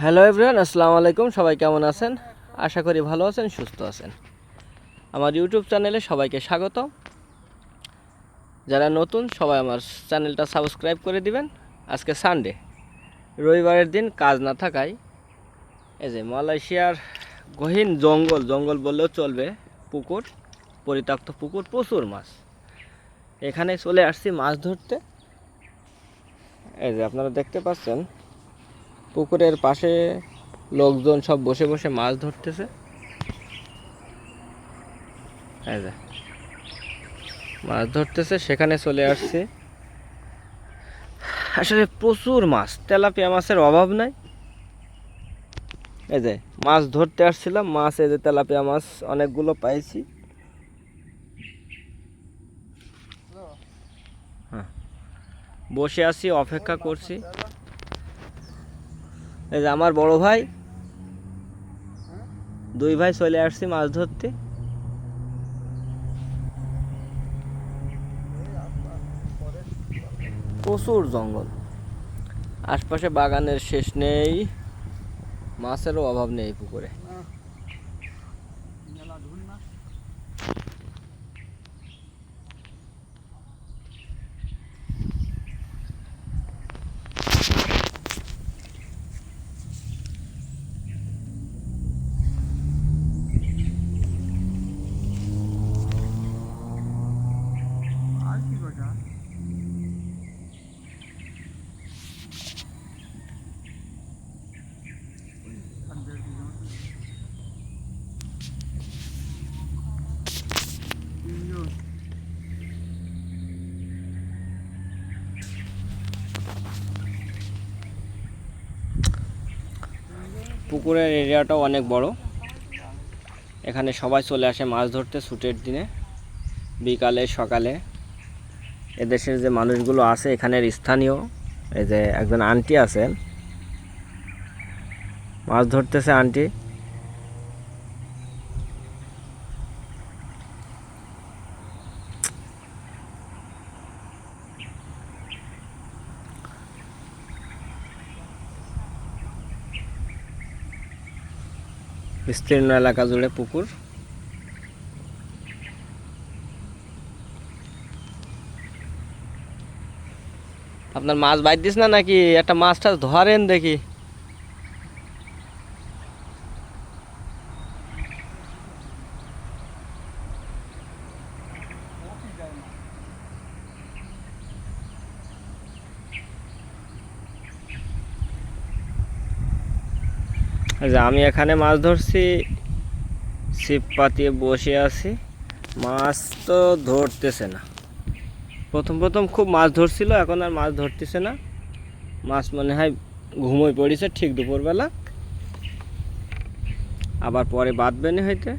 Hello everyone, আসসালামু আলাইকুম। সবাই কেমন আছেন? আশা করি ভালো আছেন, সুস্থ আছেন। আমার ইউটিউব চ্যানেলে সবাইকে স্বাগত। যারা নতুন সবাই আমার চ্যানেলটা সাবস্ক্রাইব করে দিবেন। আজকে সানডে, রবিবারের দিন কাজ না থাকায় এই যে মালয়েশিয়ার গহীন জঙ্গল বললেও চলবে, পুকুর, পরিত্যক্ত পুকুর, প্রচুর মাছ। এখানে চলে আসছি মাছ ধরতে। এই যে আপনারা দেখতে পাচ্ছেন পুকুরের পাশে লোকজন সব বসে বসে মাছ ধরতেছে। এই যে মাছ ধরতেছে, সেখানে চলে আসছে। আসলে প্রচুর মাছ, তেলাপিয়া মাছের অভাব নাই। এই যে মাছ ধরতে আসছিলাম, মাছ এই যে তেলাপিয়া মাছ অনেকগুলো পাইছি। হ্যাঁ, বসে আছি, অপেক্ষা করছি। এই যে আমার বড় ভাই, দুই ভাই চলে আসছি মাছ ধরতে। প্রচুর জঙ্গল, আশপাশে বাগানের শেষ নেই, মাছেরও অভাব নেই পুকুরে। পুকুরের এরিয়াটাও অনেক বড়। এখানে সবাই চলে আসে মাছ ধরতে ছুটির দিনে, বিকালে সকালে। এদেশের যে মানুষগুলো আছে এখানের স্থানীয়, এই যে একজন আন্টি আছেন, মাছ ধরতেছে আন্টি। বিস্তীর্ণ এলাকা জুড়ে পুকুর। আপনার মাছ বাইর দিস না নাকি? একটা মাছ টাছ ধরেন দেখি। আমি এখানে মাছ ধরছি, ছিপ পাতিয়ে বসে আছি, মাছ তো ধরতেছে না। প্রথম খুব মাছ ধরছিল, এখন আর মাছ ধরতেছে না। মাছ মনে হয় ঘুমোয় পড়েছে ঠিক দুপুরবেলা, আবার পরে বাঁধবে না হইতে।